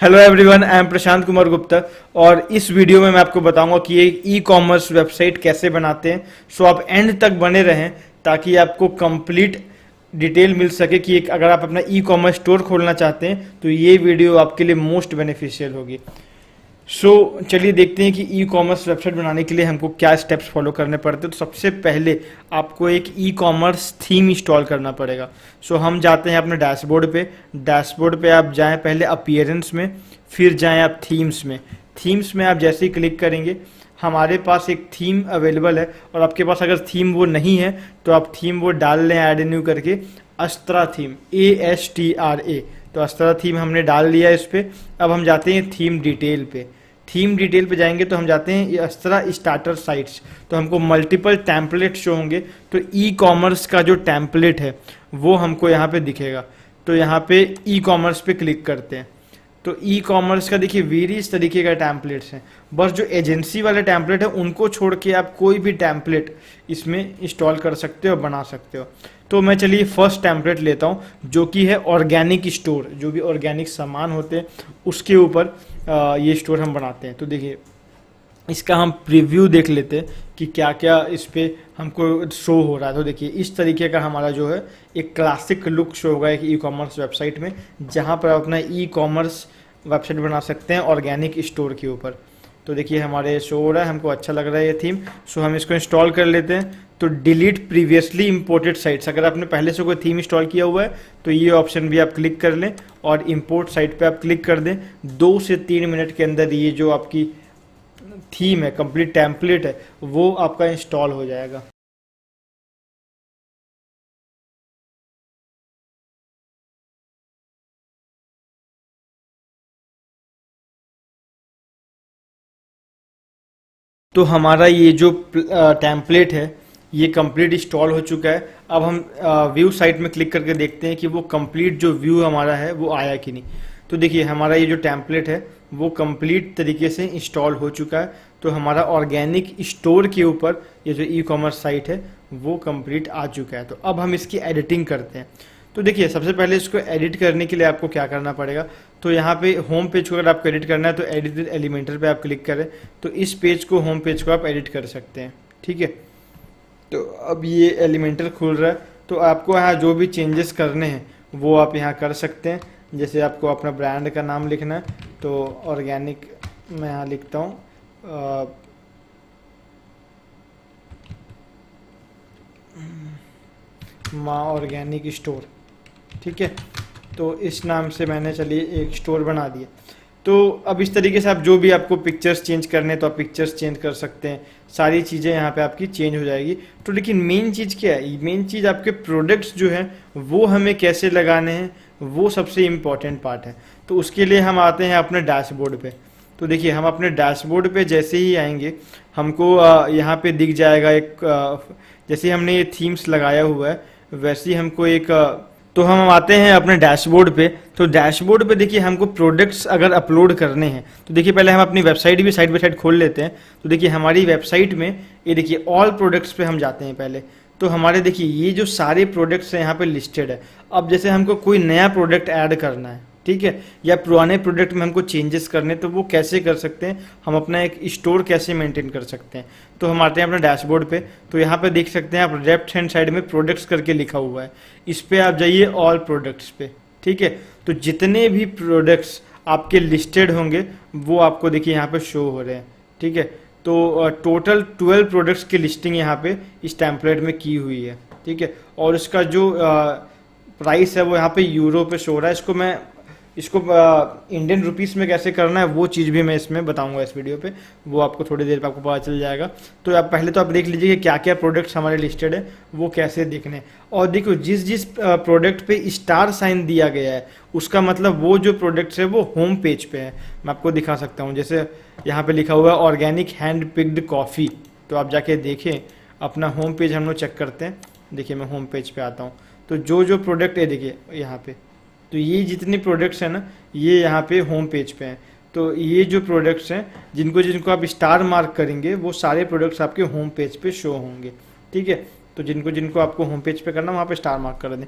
Hello everyone, I am Prashant Kumar Gupta और इस video में मैं आपको बताऊंगा कि एक ई कॉमर्स वेबसाइट कैसे बनाते हैं। सो आप एंड तक बने रहें ताकि आपको कंप्लीट डिटेल मिल सके कि अगर आप अपना ई कॉमर्स स्टोर खोलना चाहते हैं तो ये वीडियो आपके लिए मोस्ट बेनिफिशियल होगी। चलिए देखते हैं कि ई कॉमर्स वेबसाइट बनाने के लिए हमको क्या स्टेप्स फॉलो करने पड़ते हैं। तो सबसे पहले आपको एक ई कॉमर्स थीम इंस्टॉल करना पड़ेगा। हम जाते हैं अपने डैशबोर्ड पे आप जाएं पहले अपीयरेंस में, फिर जाएं आप थीम्स में। थीम्स में आप जैसे ही क्लिक करेंगे हमारे पास एक थीम अवेलेबल है, और आपके पास अगर थीम वो नहीं है तो आप थीम वो डाल लें ऐड न्यू करके, अस्त्रा थीम, ASTRA। तो अस्त्रा थीम हमने डाल लिया इस पर। अब हम जाते हैं थीम डिटेल पे। थीम डिटेल पे जाएंगे तो हम जाते हैं अस्त्रा स्टार्टर साइट्स। तो हमको मल्टीपल टैम्पलेट शो होंगे। तो ई कॉमर्स का जो टैम्पलेट है वो हमको यहाँ पे दिखेगा। तो यहाँ पे ई कॉमर्स पे क्लिक करते हैं। तो ई कॉमर्स का देखिए वेरियस तरीके का टैम्पलेट्स हैं। बस जो एजेंसी वाले टैम्पलेट है उनको छोड़ के आप कोई भी टैम्पलेट इसमें इंस्टॉल कर सकते हो, बना सकते हो। तो मैं चलिए फर्स्ट टैम्पलेट लेता हूँ जो कि है ऑर्गेनिक स्टोर। जो भी ऑर्गेनिक सामान होते हैं उसके ऊपर ये स्टोर हम बनाते हैं। तो देखिए इसका हम प्रीव्यू देख लेते हैं कि क्या क्या इस पर हमको शो हो रहा है। तो देखिए इस तरीके का हमारा जो है एक क्लासिक लुक शो होगा एक ई कॉमर्स वेबसाइट में, जहाँ पर आप अपना ई कॉमर्स वेबसाइट बना सकते हैं ऑर्गेनिक स्टोर के ऊपर। तो देखिए हमारे शो हो रहा है, हमको अच्छा लग रहा है ये थीम। हम इसको इंस्टॉल कर लेते हैं। तो डिलीट प्रीवियसली इंपोर्टेड साइट्स, अगर आपने पहले से कोई थीम इंस्टॉल किया हुआ है तो ये ऑप्शन भी आप क्लिक कर लें और इंपोर्ट साइट पे आप क्लिक कर दें। 2 से 3 मिनट के अंदर ये जो आपकी थीम है, कंप्लीट टेम्पलेट है, वो आपका इंस्टॉल हो जाएगा। तो हमारा ये जो टेम्पलेट है ये कंप्लीट इंस्टॉल हो चुका है। अब हम व्यू साइट में क्लिक करके देखते हैं कि वो कंप्लीट जो व्यू हमारा है वो आया कि नहीं। तो देखिए हमारा ये जो टेम्पलेट है वो कंप्लीट तरीके से इंस्टॉल हो चुका है। तो हमारा ऑर्गेनिक स्टोर के ऊपर ये जो ई कॉमर्स साइट है वो कंप्लीट आ चुका है। तो अब हम इसकी एडिटिंग करते हैं। तो देखिए सबसे पहले इसको एडिट करने के लिए आपको क्या करना पड़ेगा। तो यहाँ पे होम पेज को अगर आपको एडिट करना है तो एडिट एलिमेंटर पे आप क्लिक करें तो इस पेज को, होम पेज को आप एडिट कर सकते हैं। ठीक है, तो अब ये एलिमेंटर खुल रहा है। तो आपको यहाँ जो भी चेंजेस करने हैं वो आप यहाँ कर सकते हैं। जैसे आपको अपना ब्रांड का नाम लिखना है तो ऑर्गेनिक मैं यहाँ लिखता हूँ माँ ऑर्गेनिक स्टोर। ठीक है, तो इस नाम से मैंने चलिए एक स्टोर बना दिया। तो अब इस तरीके से आप जो भी आपको पिक्चर्स चेंज करने तो आप पिक्चर्स चेंज कर सकते हैं। सारी चीज़ें यहाँ पे आपकी चेंज हो जाएगी। तो लेकिन मेन चीज़ क्या है, मेन चीज़ आपके प्रोडक्ट्स जो हैं वो हमें कैसे लगाने हैं वो सबसे इम्पॉर्टेंट पार्ट है। तो उसके लिए हम आते हैं अपने डैशबोर्ड पे। तो देखिए हम अपने डैशबोर्ड पे जैसे ही आएंगे हमको यहाँ पे दिख जाएगा एक जैसे हमने ये थीम्स लगाया हुआ है वैसे ही हमको एक तो हम आते हैं अपने डैशबोर्ड पे। तो डैशबोर्ड पे देखिए हमको प्रोडक्ट्स अगर अपलोड करने हैं तो देखिए पहले हम अपनी वेबसाइट भी साइड बाय साइड खोल लेते हैं। तो देखिए हमारी वेबसाइट में ये देखिए ऑल प्रोडक्ट्स पे हम जाते हैं पहले। तो हमारे देखिए ये जो सारे प्रोडक्ट्स हैं यहाँ पे लिस्टेड है। अब जैसे हमको कोई नया प्रोडक्ट ऐड करना है, ठीक है, या पुराने प्रोडक्ट में हमको चेंजेस करने तो वो कैसे कर सकते हैं, हम अपना एक स्टोर कैसे मेंटेन कर सकते हैं। तो हम आते हैं अपने डैशबोर्ड पे। तो यहाँ पे देख सकते हैं आप लेफ्ट हैंड साइड में प्रोडक्ट्स करके लिखा हुआ है, इस पे आप जाइए ऑल प्रोडक्ट्स पे। ठीक है, तो जितने भी प्रोडक्ट्स आपके लिस्टेड होंगे वो आपको देखिए यहाँ पे शो हो रहे हैं। ठीक है, तो टोटल 12 प्रोडक्ट्स की लिस्टिंग यहाँ पे इस टेम्पलेट में की हुई है। ठीक है, और इसका जो प्राइस है वो यहाँ पे यूरो पे शो हो रहा है। इसको इंडियन रुपीस में कैसे करना है वो चीज़ भी मैं इसमें बताऊंगा इस वीडियो पे, वो आपको थोड़ी देर पे आपको पता चल जाएगा। तो आप पहले तो आप देख लीजिए कि क्या क्या प्रोडक्ट्स हमारे लिस्टेड है वो कैसे दिखने। और देखो जिस जिस प्रोडक्ट पे स्टार साइन दिया गया है उसका मतलब वो जो प्रोडक्ट्स है वो होम पेज पे है। मैं आपको दिखा सकता हूँ, जैसे यहाँ पे लिखा हुआ है ऑर्गेनिक हैंड पिक्ड कॉफ़ी। तो आप जाके देखें अपना होम पेज, हम लोग चेक करते हैं। देखिए मैं होम पेज पे आता हूँ तो जो जो प्रोडक्ट है देखिए यहाँ पे, तो ये जितने प्रोडक्ट्स हैं ना ये यहाँ पे होम पेज पे हैं। तो ये जो प्रोडक्ट्स हैं जिनको जिनको आप स्टार मार्क करेंगे वो सारे प्रोडक्ट्स आपके होम पेज पे शो होंगे। ठीक है, तो जिनको जिनको आपको होम पेज पे करना वहाँ पे स्टार मार्क कर दें।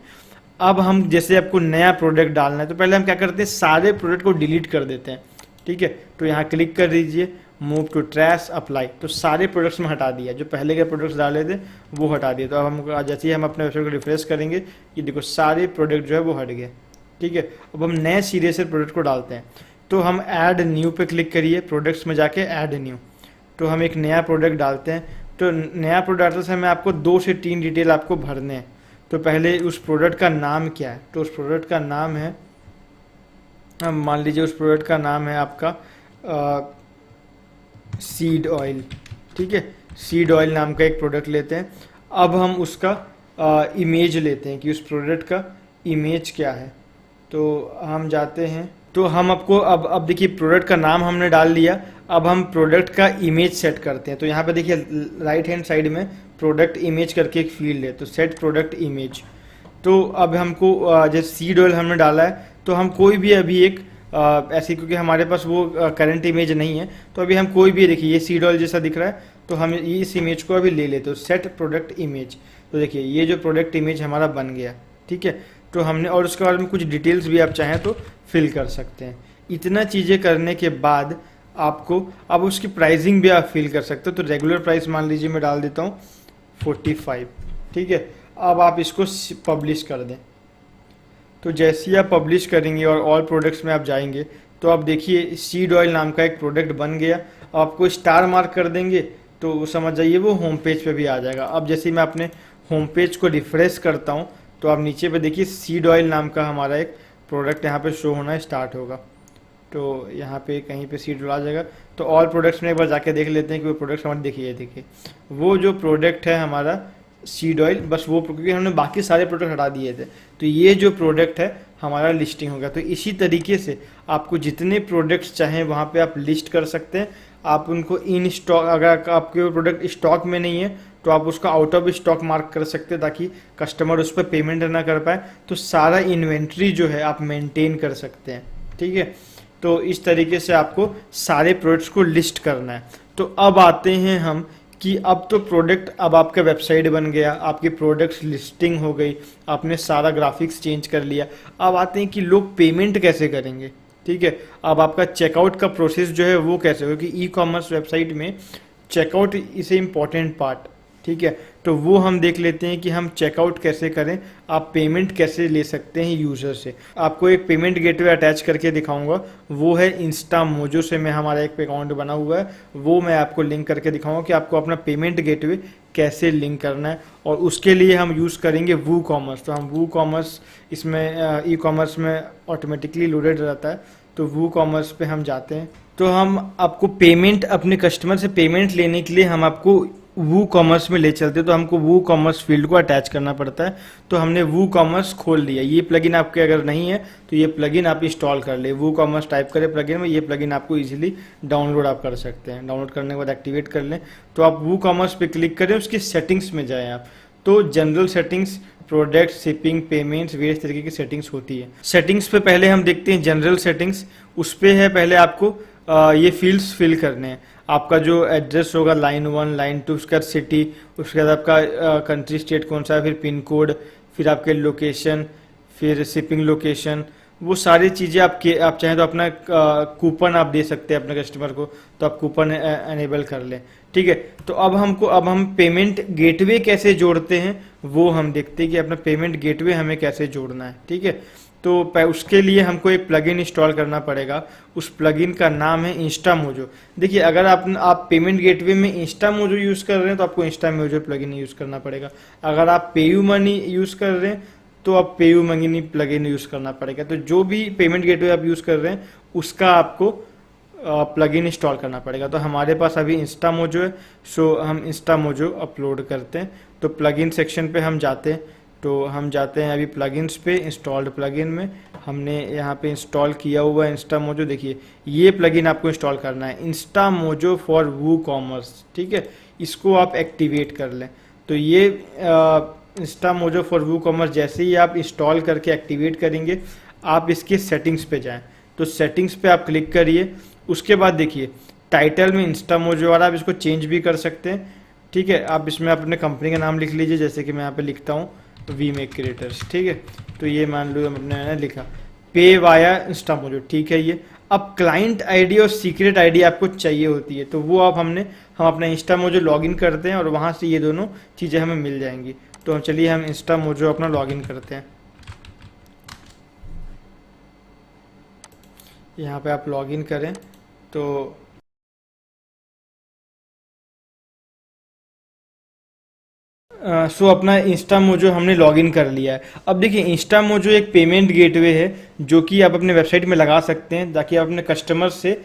अब हम जैसे आपको नया प्रोडक्ट डालना है तो पहले हम क्या करते हैं, सारे प्रोडक्ट को डिलीट कर देते हैं। ठीक है, तो यहाँ क्लिक कर दीजिए, मूव टू ट्रैश, अप्लाई, तो सारे प्रोडक्ट्स में हटा दिया, जो पहले के प्रोडक्ट्स डाले थे वो हटा दिए। तो अब हम जैसे ही हम अपने वेबसाइट को रिफ्रेश करेंगे, ये देखो सारे प्रोडक्ट जो है वो हट गए। ठीक है, अब हम नए सीरियस प्रोडक्ट को डालते हैं। तो हम ऐड न्यू पे क्लिक करिए, प्रोडक्ट्स में जाके ऐड न्यू, तो हम एक नया प्रोडक्ट डालते हैं। तो नया प्रोडक्ट डालते समय आपको 2 से 3 डिटेल आपको भरने हैं। तो पहले उस प्रोडक्ट का नाम क्या है, तो उस प्रोडक्ट का नाम है, मान लीजिए उस प्रोडक्ट का नाम है आपका सीड ऑयल। ठीक है, सीड ऑयल नाम का एक प्रोडक्ट लेते हैं। अब हम उसका इमेज लेते हैं कि उस प्रोडक्ट का इमेज क्या है। तो हम जाते हैं, तो हम आपको अब देखिए प्रोडक्ट का नाम हमने डाल दिया, अब हम प्रोडक्ट का इमेज सेट करते हैं। तो यहाँ पे देखिए राइट हैंड साइड में प्रोडक्ट इमेज करके एक फील्ड है, तो सेट प्रोडक्ट इमेज। तो अब हमको जैसे सीड ऑयल हमने डाला है, तो हम कोई भी अभी एक ऐसी, क्योंकि हमारे पास वो करंट इमेज नहीं है, तो अभी हम कोई भी, देखिए ये सीड ऑयल जैसा दिख रहा है, तो हम इस इमेज को अभी ले लेते हैं, सेट प्रोडक्ट इमेज। तो देखिए ये जो प्रोडक्ट इमेज हमारा बन गया। ठीक है, तो हमने, और उसके बारे में कुछ डिटेल्स भी आप चाहें तो फिल कर सकते हैं। इतना चीज़ें करने के बाद आपको अब उसकी प्राइसिंग भी आप फिल कर सकते हो। तो रेगुलर प्राइस मान लीजिए मैं डाल देता हूँ 45। ठीक है, अब आप इसको पब्लिश कर दें। तो जैसे ही आप पब्लिश करेंगे और ऑल प्रोडक्ट्स में आप जाएंगे, तो आप देखिए सीड ऑयल नाम का एक प्रोडक्ट बन गया। आपको स्टार मार्क कर देंगे तो समझ जाइए वो होम पेज पे भी आ जाएगा। अब जैसे मैं अपने होम पेज को रिफ्रेश करता हूँ, तो आप नीचे पे देखिए सीड ऑयल नाम का हमारा एक प्रोडक्ट यहाँ पे शो होना स्टार्ट होगा। तो यहाँ पे कहीं पे सीड ऑयल आ जाएगा। तो ऑल प्रोडक्ट्स में एक बार जाके देख लेते हैं कि वो प्रोडक्ट्स हमारे, देखिए वो जो प्रोडक्ट है हमारा सीड ऑयल, बस वो, क्योंकि हमने बाकी सारे प्रोडक्ट हटा दिए थे, तो ये जो प्रोडक्ट है हमारा लिस्टिंग होगा। तो इसी तरीके से आपको जितने प्रोडक्ट्स चाहें वहाँ पे आप लिस्ट कर सकते हैं। आप उनको इन स्टॉक, अगर आपके प्रोडक्ट स्टॉक में नहीं है तो आप उसको आउट ऑफ स्टॉक मार्क कर सकते हैं, ताकि कस्टमर उस पर पेमेंट ना कर पाए। तो सारा इन्वेंट्री जो है आप मेंटेन कर सकते हैं। ठीक है, तो इस तरीके से आपको सारे प्रोडक्ट्स को लिस्ट करना है। तो अब आते हैं हम कि अब तो प्रोडक्ट, अब आपका वेबसाइट बन गया, आपकी प्रोडक्ट्स लिस्टिंग हो गई, आपने सारा ग्राफिक्स चेंज कर लिया। अब आते हैं कि लोग पेमेंट कैसे करेंगे। ठीक है, अब आपका चेकआउट का प्रोसेस जो है वो कैसे होगा, क्योंकि ई कॉमर्स वेबसाइट में checkout is a important part. ठीक है, तो वो हम देख लेते हैं कि हम चेकआउट कैसे करें, आप पेमेंट कैसे ले सकते हैं यूज़र से। आपको एक पेमेंट गेटवे अटैच करके दिखाऊंगा, वो है इंस्टा मोजो से, मैं हमारा एक अकाउंट बना हुआ है, वो मैं आपको लिंक करके दिखाऊंगा कि आपको अपना पेमेंट गेटवे कैसे लिंक करना है। और उसके लिए हम यूज़ करेंगे वू कॉमर्स। तो हम वू कॉमर्स, इसमें ई कॉमर्स में ऑटोमेटिकली लोडेड रहता है, तो वू कॉमर्स पे हम जाते हैं। तो हम आपको पेमेंट, अपने कस्टमर से पेमेंट लेने के लिए हम आपको वू कॉमर्स में ले चलते हैं। तो हमको वू कॉमर्स फील्ड को अटैच करना पड़ता है। तो हमने वू कॉमर्स खोल लिया। ये प्लगइन आपके अगर नहीं है तो ये प्लगइन आप इंस्टॉल कर ले, वू कॉमर्स टाइप करें प्लगइन में, ये प्लगइन आपको इजीली डाउनलोड आप कर सकते हैं। डाउनलोड करने के बाद एक्टिवेट कर लें। तो आप वू कॉमर्स पे क्लिक करें, उसकी सेटिंग्स में जाएं आप। तो general settings, product, shipping, payments, various तरीके की सेटिंग्स होती है। सेटिंग्स पे पहले हम देखते हैं जनरल सेटिंग्स। उस पे है पहले आपको ये फील्ड्स फिल करने हैं। आपका जो एड्रेस होगा लाइन 1, लाइन 2, उसका सिटी, उसके बाद आपका कंट्री स्टेट कौन सा है, फिर पिन कोड, फिर आपके लोकेशन, फिर शिपिंग लोकेशन, वो सारी चीज़ें आप चाहें तो अपना कूपन आप दे सकते हैं अपने कस्टमर को, तो आप कूपन एनेबल कर लें। ठीक है, तो अब हम पेमेंट गेटवे कैसे जोड़ते हैं वो हम देखते हैं कि अपना पेमेंट गेटवे हमें कैसे जोड़ना है। ठीक है, तो उसके लिए हमको एक प्लगइन इंस्टॉल करना पड़ेगा। उस प्लगइन का नाम है इंस्टा मोजो। देखिए, अगर आप पेमेंट गेटवे में इंस्टा मोजो यूज़ कर रहे हैं तो आपको इंस्टा मोजो प्लगइन यूज़ करना पड़ेगा। अगर आप पेयू मनी यूज़ कर रहे हैं तो आप पेयू मनी प्लगइन यूज़ करना पड़ेगा। तो जो भी पेमेंट गेटवे आप यूज़ कर रहे हैं उसका आपको प्लगइन इंस्टॉल करना पड़ेगा। तो हमारे पास अभी इंस्टा मोजो है, सो हम इंस्टा मोजो अपलोड करते हैं। तो प्लगइन सेक्शन पे हम जाते हैं। तो हम जाते हैं अभी प्लगइन्स पे, इंस्टॉल्ड प्लगइन में हमने यहाँ पे इंस्टॉल किया हुआ है इंस्टा मोजो। देखिए, ये प्लगइन आपको इंस्टॉल करना है, Instamojo for WooCommerce. ठीक है, इसको आप एक्टिवेट कर लें। तो ये Instamojo for WooCommerce जैसे ही आप इंस्टॉल करके एक्टिवेट करेंगे, आप इसके सेटिंग्स पे जाएं। तो सेटिंग्स पे आप क्लिक करिए। उसके बाद देखिए टाइटल में इंस्टा मोजो वाला, आप इसको चेंज भी कर सकते हैं। ठीक है, आप इसमें अपने कंपनी का नाम लिख लीजिए, जैसे कि मैं यहाँ पे लिखता हूँ वी मेक क्रिएटर्स, ठीक है। तो ये मान लो हमने लिखा पे वाया इंस्टा मोजो, ठीक है। ये अब क्लाइंट आईडी और सीक्रेट आईडी आपको चाहिए होती है, तो वो आप हम अपना इंस्टा मोजो लॉगिन करते हैं और वहाँ से ये दोनों चीज़ें हमें मिल जाएंगी। तो चलिए हम इंस्टा मोजो अपना लॉगिन करते हैं। यहाँ पे आप लॉगिन करें तो सो अपना इंस्टा मोजो हमने लॉगिन कर लिया है। अब देखिए इंस्टा मोजो एक पेमेंट गेटवे है जो कि आप अपने वेबसाइट में लगा सकते हैं ताकि आप अपने कस्टमर से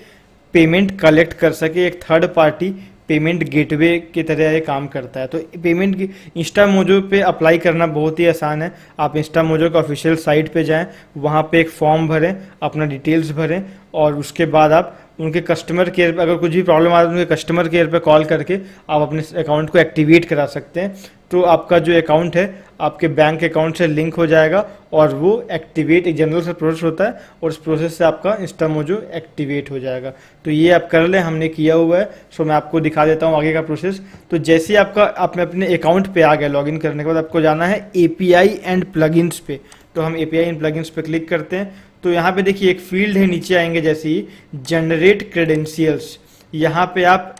पेमेंट कलेक्ट कर सके। एक थर्ड पार्टी पेमेंट गेटवे की तरह ये काम करता है। तो पेमेंट इंस्टा मोजो पे अप्लाई करना बहुत ही आसान है। आप इंस्टा मोजो का ऑफिशियल साइट पे जाएं, वहाँ पे एक फॉर्म भरें, अपना डिटेल्स भरें और उसके बाद आप उनके कस्टमर केयर पे अगर कुछ भी प्रॉब्लम आ रही है उनके कस्टमर केयर पे कॉल करके आप अपने अकाउंट को एक्टिवेट करा सकते हैं। तो आपका जो अकाउंट है आपके बैंक अकाउंट से लिंक हो जाएगा और वो एक्टिवेट, एक जनरल सा प्रोसेस होता है और उस प्रोसेस से आपका इंस्टा मोजो एक्टिवेट हो जाएगा। तो ये आप कर लें, हमने किया हुआ है। सो मैं आपको दिखा देता हूँ आगे का प्रोसेस। तो जैसे ही आप अपने अकाउंट पे आ गए लॉगिन करने के बाद आपको जाना है एपीआई एंड प्लगइन्स पे। तो हम एपीआई एंड प्लगइन्स पे क्लिक करते हैं। तो यहाँ पे देखिए एक फील्ड है, नीचे आएंगे जैसे ही जनरेट क्रेडेंशियल्स, यहाँ पे आप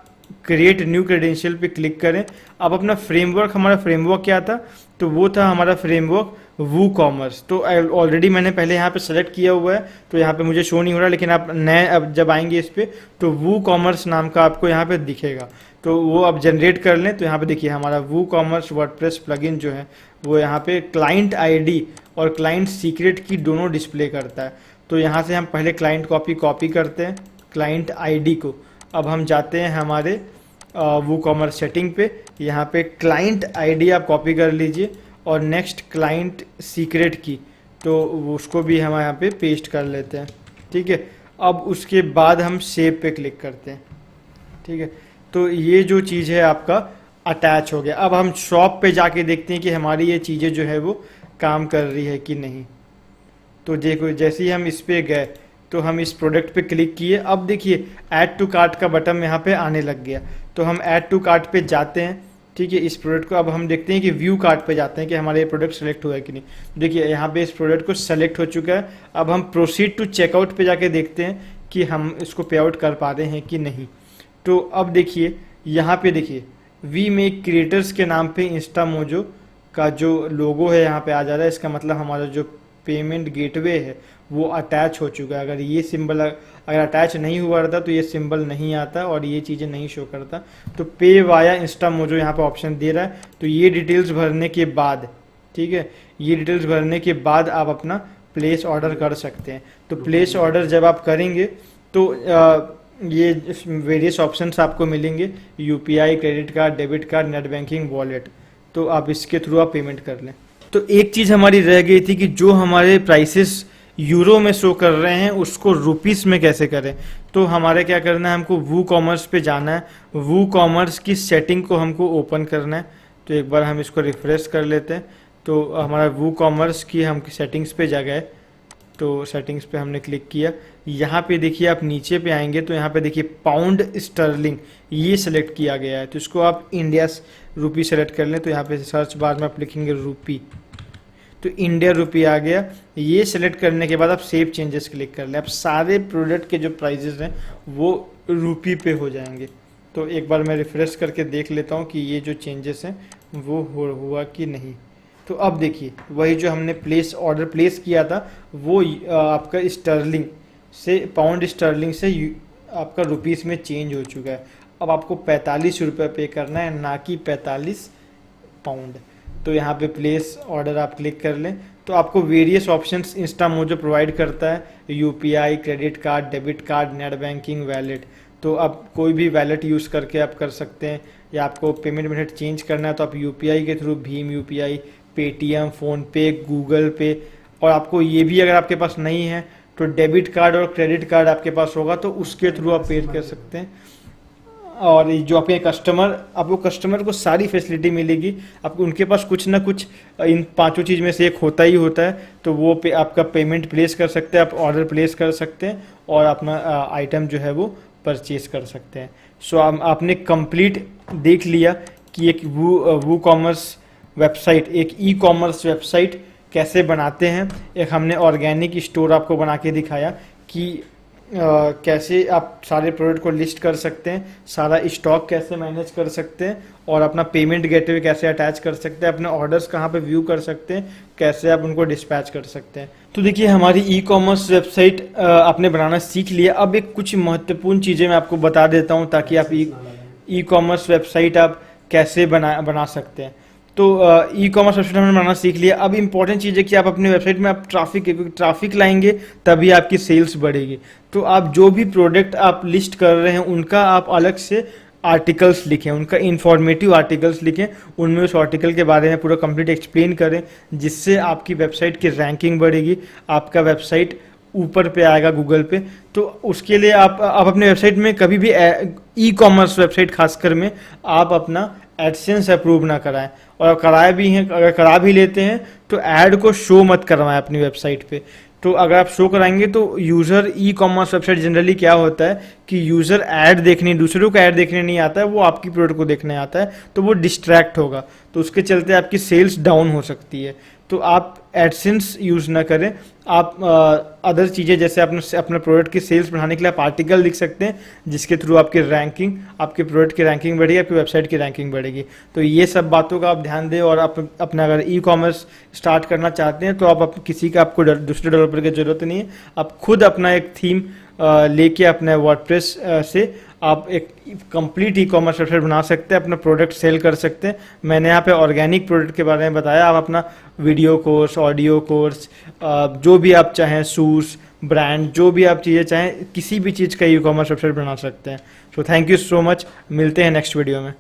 क्रिएट न्यू क्रेडेंशियल पे क्लिक करें। अब अपना फ्रेमवर्क, हमारा फ्रेमवर्क क्या था, तो वो था हमारा फ्रेमवर्क वू कॉमर्स। तो ऑलरेडी मैंने पहले यहाँ पे सेलेक्ट किया हुआ है तो यहाँ पे मुझे शो नहीं हो रहा, लेकिन आप नए अब जब आएंगे इस पे तो वू कॉमर्स नाम का आपको यहाँ पे दिखेगा। तो वो आप जनरेट कर लें। तो यहाँ पे देखिए हमारा वू कॉमर्स वर्डप्रेस प्लगइन जो है वो यहाँ पे क्लाइंट आईडी और क्लाइंट सीक्रेट की दोनों डिस्प्ले करता है। तो यहाँ से हम पहले क्लाइंट कॉपी करते हैं क्लाइंट आईडी को। अब हम जाते हैं हमारे वो कॉमर्स सेटिंग पे, यहाँ पे क्लाइंट आईडी आप कॉपी कर लीजिए और नेक्स्ट क्लाइंट सीक्रेट की, तो उसको भी हम यहाँ पे पेस्ट कर लेते हैं, ठीक है। अब उसके बाद हम सेव पे क्लिक करते हैं, ठीक है। तो ये जो चीज़ है आपका अटैच हो गया। अब हम शॉप पे जाके देखते हैं कि हमारी ये चीज़ें जो है वो काम कर रही है कि नहीं। तो देखो जैसे ही हम इस पे गए तो हम इस प्रोडक्ट पे क्लिक किए। अब देखिए ऐड टू कार्ट का बटन यहाँ पे आने लग गया। तो हम ऐड टू कार्ट पे जाते हैं, ठीक है। इस प्रोडक्ट को अब हम देखते हैं कि व्यू कार्ट पे जाते हैं कि हमारा ये प्रोडक्ट सेलेक्ट हुआ है कि नहीं। देखिए यहाँ पे इस प्रोडक्ट को सेलेक्ट हो चुका है। अब हम प्रोसीड टू चेकआउट पे जाके देखते हैं कि हम इसको पे आउट कर पा रहे हैं कि नहीं। तो अब देखिए यहाँ पे देखिए वी मेक क्रिएटर्स के नाम पे इंस्टा मोजो का जो लोगो है यहाँ पे आ जा रहा है। इसका मतलब हमारा जो पेमेंट गेटवे है वो अटैच हो चुका है। अगर ये सिंबल अगर अटैच नहीं हुआ रहता तो ये सिंबल नहीं आता और ये चीज़ें नहीं शो करता। तो पे वाया इंस्टा मोजो यहाँ पे ऑप्शन दे रहा है। तो ये डिटेल्स भरने के बाद, ठीक है, ये डिटेल्स भरने के बाद आप अपना प्लेस ऑर्डर कर सकते हैं। तो प्लेस ऑर्डर जब आप करेंगे तो ये वेरियस ऑप्शंस आपको मिलेंगे, UPI, credit card, debit card, net banking, wallet. तो आप इसके थ्रू आप पेमेंट कर लें। तो एक चीज़ हमारी रह गई थी कि जो हमारे प्राइसेस यूरो में शो कर रहे हैं उसको रुपीस में कैसे करें। तो हमारे क्या करना है, हमको वू कॉमर्स पे जाना है, वू कॉमर्स की सेटिंग को हमको ओपन करना है। तो एक बार हम इसको रिफ्रेश कर लेते हैं। तो हमारा वू कॉमर्स की हम सेटिंग्स पे जा गए। तो सेटिंग्स पे हमने क्लिक किया। यहाँ पे देखिए आप नीचे पे आएंगे तो यहाँ पे देखिए पाउंड स्टर्लिंग ये सिलेक्ट किया गया है। तो इसको आप इंडिया रुपी सेलेक्ट कर लें। तो यहाँ पे सर्च बार में आप लिखेंगे रुपी, तो इंडिया रुपी आ गया। ये सिलेक्ट करने के बाद आप सेव चेंजेस क्लिक कर लें। अब सारे प्रोडक्ट के जो प्राइजेस हैं वो रुपी पे हो जाएंगे। तो एक बार मैं रिफ्रेश करके देख लेता हूँ कि ये जो चेंजेस हैं वो हुआ कि नहीं। तो अब देखिए वही जो हमने ऑर्डर प्लेस किया था वो आपका स्टर्लिंग से, पाउंड स्टर्लिंग से आपका रुपीस में चेंज हो चुका है। अब आपको 45 रुपये पे करना है, ना कि 45 पाउंड। तो यहाँ पे प्लेस ऑर्डर आप क्लिक कर लें। तो आपको various options Insta mojo provide करता है, UPI, credit card, debit card, net banking, wallet. तो आप कोई भी वैलेट यूज़ करके आप कर सकते हैं, या आपको पेमेंट मेथड चेंज करना है तो आप यूपीआई के through Bhim UPI, Paytm, PhonePe, Google पे, और आपको ये भी अगर आपके पास नहीं है तो डेबिट कार्ड और क्रेडिट कार्ड आपके पास होगा तो उसके थ्रू आप पे कर सकते हैं। और जो आपके आपको कस्टमर को सारी फैसिलिटी मिलेगी। आपको उनके पास कुछ ना कुछ इन पांचों चीज़ में से एक होता ही होता है। तो वो आपका पेमेंट प्लेस कर सकते हैं, आप ऑर्डर प्लेस कर सकते हैं और अपना आइटम जो है वो परचेज कर सकते हैं। सो आपने कंप्लीट देख लिया कि एक वू कॉमर्स वेबसाइट, एक ई कॉमर्स वेबसाइट कैसे बनाते हैं। एक हमने ऑर्गेनिक स्टोर आपको बना के दिखाया कि कैसे आप सारे प्रोडक्ट को लिस्ट कर सकते हैं, सारा स्टॉक कैसे मैनेज कर सकते हैं, और अपना पेमेंट गेटवे कैसे अटैच कर सकते हैं, अपने ऑर्डर्स कहाँ पे व्यू कर सकते हैं, कैसे आप उनको डिस्पैच कर सकते हैं। तो देखिए हमारी ई कॉमर्स वेबसाइट आपने बनाना सीख लिया। अब एक कुछ महत्वपूर्ण चीज़ें मैं आपको बता देता हूँ ताकि आप ई कॉमर्स वेबसाइट आप कैसे बना सकते हैं। तो ई कॉमर्स वेबसाइट हमने बनाना सीख लिया। अब इंपॉर्टेंट चीज़ है कि आप अपने वेबसाइट में आप ट्रैफिक लाएंगे तभी आपकी सेल्स बढ़ेगी। तो आप जो भी प्रोडक्ट आप लिस्ट कर रहे हैं उनका आप अलग से आर्टिकल्स लिखें, उनका इंफॉर्मेटिव आर्टिकल्स लिखें, उनमें उस आर्टिकल के बारे में पूरा कंप्लीट एक्सप्लेन करें, जिससे आपकी वेबसाइट की रैंकिंग बढ़ेगी, आपका वेबसाइट ऊपर पे आएगा गूगल पे। तो उसके लिए आप अपने वेबसाइट में कभी भी ई कॉमर्स वेबसाइट खासकर में आप अपना एडसेंस अप्रूव ना कराएं, और कराए भी हैं, अगर करा भी लेते हैं तो ऐड को शो मत करवाएं अपनी वेबसाइट पे। तो अगर आप शो कराएंगे तो यूज़र ई कॉमर्स वेबसाइट जनरली क्या होता है कि यूज़र ऐड देखने, दूसरों को ऐड देखने नहीं आता है, वो आपकी प्रोडक्ट को देखने आता है, तो वो डिस्ट्रैक्ट होगा, तो उसके चलते आपकी सेल्स डाउन हो सकती है। तो आप एडसेंस यूज़ ना करें, आप अदर चीज़ें जैसे अपने प्रोडक्ट की सेल्स बढ़ाने के लिए आप आर्टिकल लिख सकते हैं, जिसके थ्रू आपकी रैंकिंग, आपके प्रोडक्ट की रैंकिंग बढ़ेगी, आपकी वेबसाइट की रैंकिंग बढ़ेगी। तो ये सब बातों का आप ध्यान दें, और आप अपना अगर ई कॉमर्स स्टार्ट करना चाहते हैं तो आप किसी का आपको दूसरे डेवलपर की ज़रूरत नहीं है, आप खुद अपना एक थीम लेके अपने वर्डप्रेस से आप एक कंप्लीट ई कॉमर्स वेबसाइट बना सकते हैं, अपना प्रोडक्ट सेल कर सकते हैं। मैंने यहाँ पे ऑर्गेनिक प्रोडक्ट के बारे में बताया, आप अपना वीडियो कोर्स, ऑडियो कोर्स, जो भी आप चाहें, शूज़, ब्रांड, जो भी आप चीज़ें चाहें, किसी भी चीज़ का ई कॉमर्स वेबसाइट बना सकते हैं। So thank you so much, मिलते हैं नेक्स्ट वीडियो में।